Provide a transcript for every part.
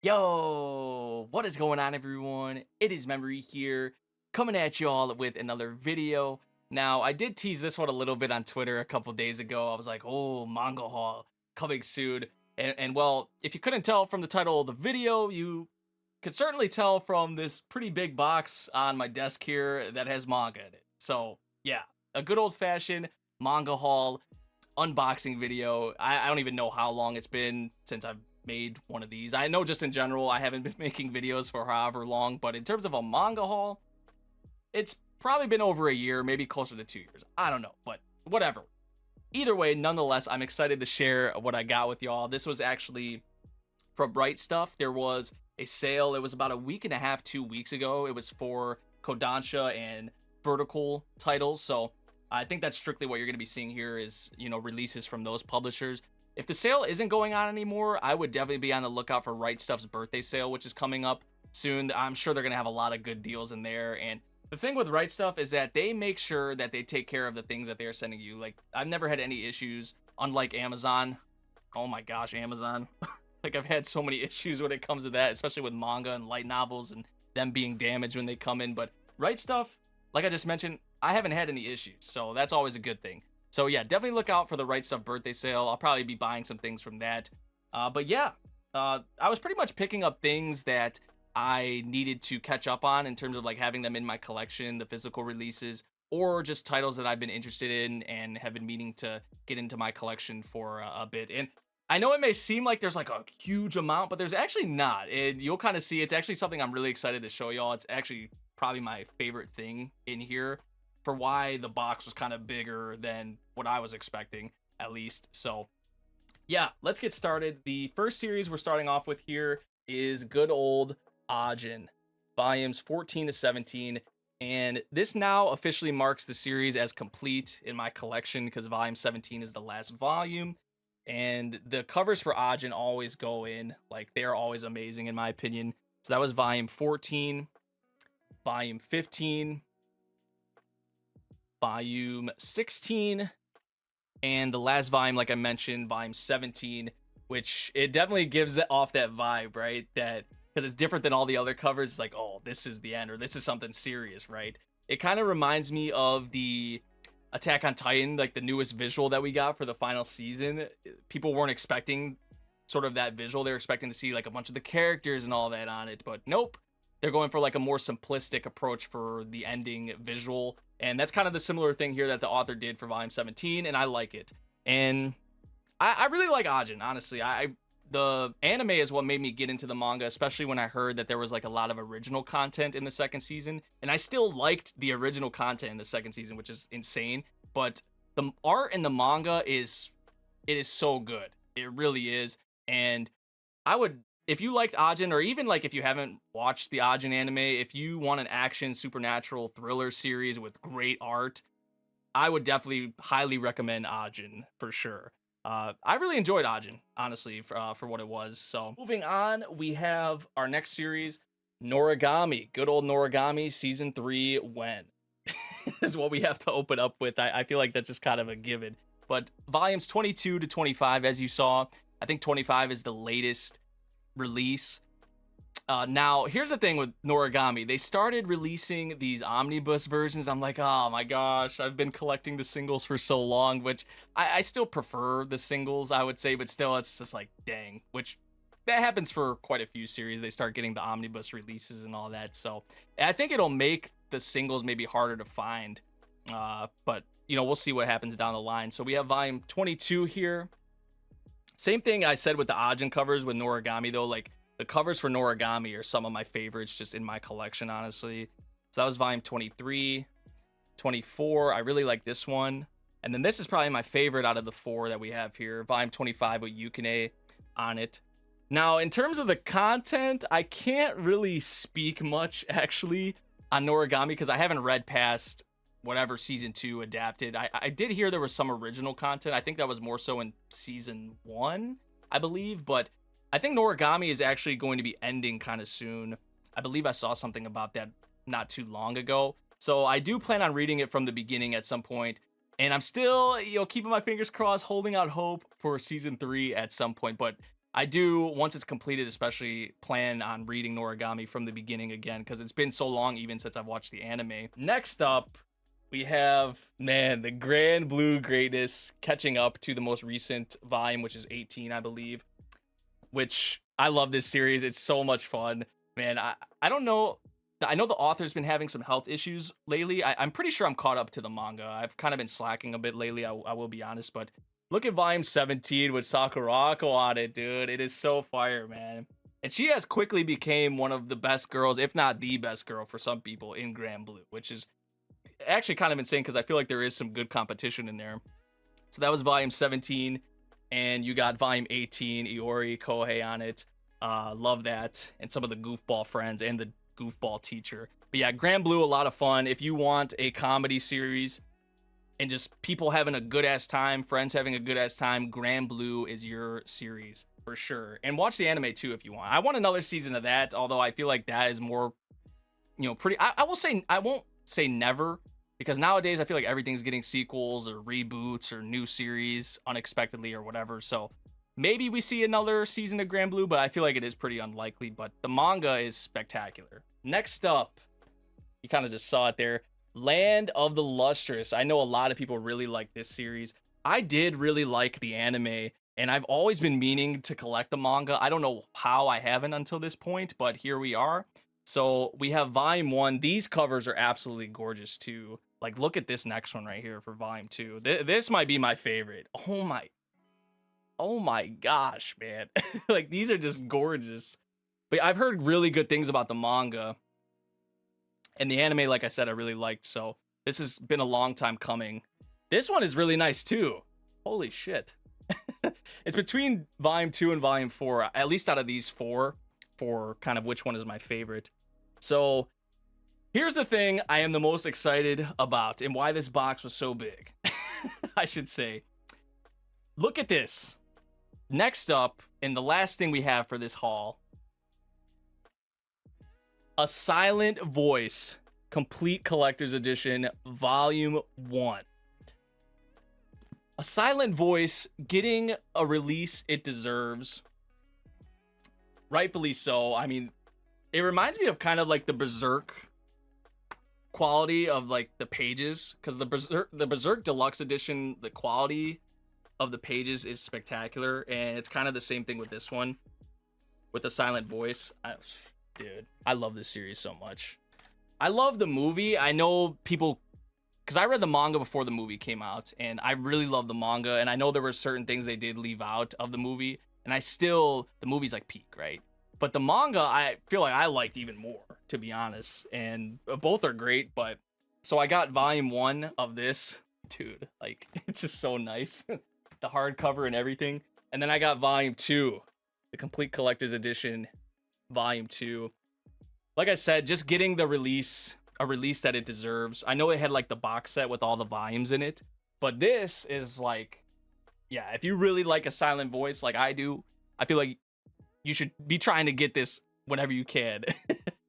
Yo, what is going on, everyone? It is Memory here, coming at you all with another video. Now, I did tease this one a little bit on Twitter a couple days ago. I was like, oh, manga haul coming soon. And well, if you couldn't tell from the title of the video, you could certainly tell from this pretty big box on my desk here that has manga in it. So, yeah, a good old-fashioned manga haul unboxing video. I don't even know how long it's been since I've made one of these. I know just in general I haven't been making videos for however long, but in terms of a manga haul, it's probably been over a year, maybe closer to 2 years. I don't know, but whatever. Either way, nonetheless, I'm excited to share what I got with y'all. This was actually from RightStuf. There was a sale. It was about a week and a half, 2 weeks ago. It was for Kodansha and Vertical titles. So I think that's strictly what you're going to be seeing here is, releases from those publishers. If the sale isn't going on anymore, I would definitely be on the lookout for RightStuf's birthday sale, which is coming up soon. I'm sure they're going to have a lot of good deals in there. And the thing with RightStuf is that they make sure that they take care of the things that they are sending you. Like, I've never had any issues, unlike Amazon. Oh my gosh, Amazon. Like, I've had so many issues when it comes to that, especially with manga and light novels and them being damaged when they come in. But RightStuf, like I just mentioned, I haven't had any issues, so that's always a good thing. So yeah, definitely look out for the RightStuf birthday sale. I'll probably be buying some things from that. But yeah, I was pretty much picking up things that I needed to catch up on in terms of like having them in my collection, the physical releases, or just titles that I've been interested in and have been meaning to get into my collection for a bit. And I know it may seem like there's like a huge amount, but there's actually not. And you'll kind of see it's actually something I'm really excited to show y'all. It's actually probably my favorite thing in here for why the box was kind of bigger than what I was expecting, at least. So yeah, let's get started. The first series we're starting off with here is good old Ajin, volumes 14 to 17. And this now officially marks the series as complete in my collection because volume 17 is the last volume. And the covers for Ajin always go in, like they're always amazing in my opinion. So that was volume 14, volume 15, volume 16, and the last volume, like I mentioned, volume 17, which it definitely gives off that vibe, right? That because it's different than all the other covers. It's like, oh, this is the end, or this is something serious, right? It kind of reminds me of the Attack on Titan, like the newest visual that we got for the final season. People weren't expecting sort of that visual. They were expecting to see like a bunch of the characters and all that on it, but nope. They're going for like a more simplistic approach for the ending visual. And that's kind of the similar thing here that the author did for volume 17, and I like it. And I really like Ajin, honestly. The anime is what made me get into the manga, especially when I heard that there was like a lot of original content in the second season. And I still liked the original content in the second season, which is insane. But the art in the manga is so good. It really is. And I would, if you liked Ajin, or even like if you haven't watched the Ajin anime, if you want an action supernatural thriller series with great art, I would definitely highly recommend Ajin for sure. I really enjoyed Ajin, honestly, for what it was. So moving on, we have our next series, Noragami. Good old Noragami, season 3, when? Is what we have to open up with. I feel like that's just kind of a given. But volumes 22 to 25, as you saw, I think 25 is the latest release. Now, here's the thing with Noragami. They started releasing these omnibus versions. I'm like, oh my gosh, I've been collecting the singles for so long, which I still prefer the singles, I would say, but still, it's just like, dang, which that happens for quite a few series. They start getting the omnibus releases and all that. So I think it'll make the singles maybe harder to find. But, we'll see what happens down the line. So we have volume 22 here. Same thing I said with the Ajin covers with Noragami, though. Like, the covers for Noragami are some of my favorites just in my collection, honestly. So that was volume 23, 24. I really like this one. And then this is probably my favorite out of the 4 that we have here. Volume 25 with Yukine on it. Now, in terms of the content, I can't really speak much, actually, on Noragami because I haven't read past whatever season 2 adapted. I did hear there was some original content. I think that was more so in season 1, I believe. But I think Noragami is actually going to be ending kind of soon. I believe I saw something about that not too long ago. So I do plan on reading it from the beginning at some point. And I'm still, keeping my fingers crossed, holding out hope for season 3 at some point. But I do, once it's completed, especially plan on reading Noragami from the beginning again, because it's been so long even since I've watched the anime. Next up, we have, man, the Grand Blue Greatness catching up to the most recent volume, which is 18, I believe, which I love this series. It's so much fun, man. I don't know. I know the author's been having some health issues lately. I'm pretty sure I'm caught up to the manga. I've kind of been slacking a bit lately, I will be honest, but look at volume 17 with Sakurako on it, dude. It is so fire, man. And she has quickly became one of the best girls, if not the best girl for some people in Grand Blue, which is actually kind of insane because I feel like there is some good competition in there. So that was volume 17, and you got volume 18, Iori, Kohei on it. Love that. And some of the goofball friends and the goofball teacher. But yeah, Grand Blue, a lot of fun. If you want a comedy series and just people having a good ass time, friends having a good ass time, Grand Blue is your series for sure. And watch the anime too if you want. I want another season of that, although I feel like that is more, pretty. I will say, I won't say never, because nowadays I feel like everything's getting sequels or reboots or new series unexpectedly or whatever. So maybe we see another season of Grand Blue, but I feel like it is pretty unlikely. But the manga is spectacular. Next up, you kind of just saw it there. Land of the Lustrous. I know a lot of people really like this series. I did really like the anime, and I've always been meaning to collect the manga. I don't know how I haven't until this point, but here we are. So we have volume 1. These covers are absolutely gorgeous too. Like, look at this next one right here for volume 2. This might be my favorite. Oh my gosh, man. Like, these are just gorgeous. But I've heard really good things about the manga. And the anime, like I said, I really liked. So this has been a long time coming. This one is really nice too. Holy shit. It's between volume 2 and volume 4, at least out of these 4, for kind of which one is my favorite. So here's the thing I am the most excited about and why this box was so big. I should say. Look at this. Next up, and the last thing we have for this haul, A Silent Voice Complete Collector's Edition Volume 1. A Silent Voice getting a release it deserves. Rightfully so. I mean, it reminds me of kind of like the Berserk quality of like the pages, because the Berserk Deluxe Edition, the quality of the pages is spectacular, and it's kind of the same thing with this one with The Silent Voice. Dude, I love this series so much. I love the movie. I know people, because I read the manga before the movie came out, and I really love the manga, and I know there were certain things they did leave out of the movie, and the movie's like peak, right? But the manga, I feel like I liked even more, to be honest, and both are great. But so I got volume 1 of this, dude, like, it's just so nice. The hardcover and everything. And then I got volume 2, the Complete Collector's Edition, volume 2. Like I said, just getting a release that it deserves. I know it had like the box set with all the volumes in it, but this is like, yeah, if you really like A Silent Voice like I do, I feel like you should be trying to get this whenever you can,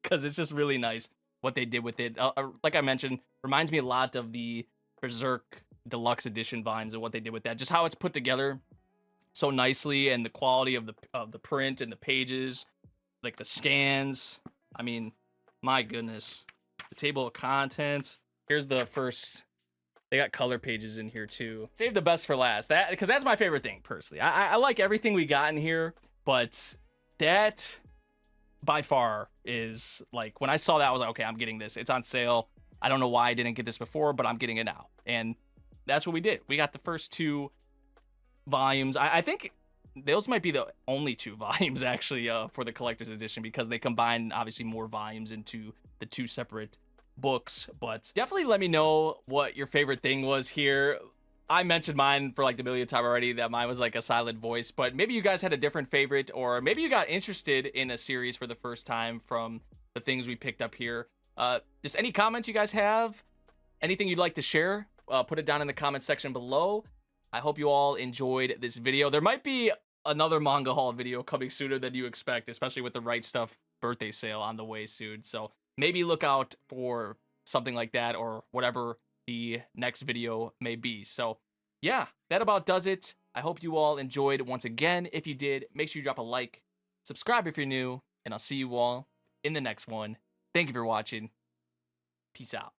because it's just really nice what they did with it. Like I mentioned, reminds me a lot of the Berserk Deluxe Edition volumes and what they did with that. Just how it's put together so nicely, and the quality of the print and the pages, like the scans. I mean, my goodness. The table of contents. Here's the first. They got color pages in here too. Save the best for last. Because that's my favorite thing personally. I like everything we got in here, but that by far is like, when I saw that, I was like, okay, I'm getting this. It's on sale. I don't know why I didn't get this before, but I'm getting it now. And that's what we did. We got the first 2 volumes. I think those might be the only 2 volumes actually for the collector's edition, because they combine obviously more volumes into the 2 separate books. But definitely let me know what your favorite thing was here. I mentioned mine for like the millionth time already, that mine was like A Silent Voice, but maybe you guys had a different favorite, or maybe you got interested in a series for the first time from the things we picked up here. Just any comments you guys have, anything you'd like to share, put it down in the comment section below. I hope you all enjoyed this video. There might be another manga haul video coming sooner than you expect, especially with the RightStuf birthday sale on the way soon. So maybe look out for something like that, or whatever the next video may be. So yeah, that about does it. I hope you all enjoyed once again. If you did, make sure you drop a like, subscribe if you're new, and I'll see you all in the next one. Thank you for watching. Peace out.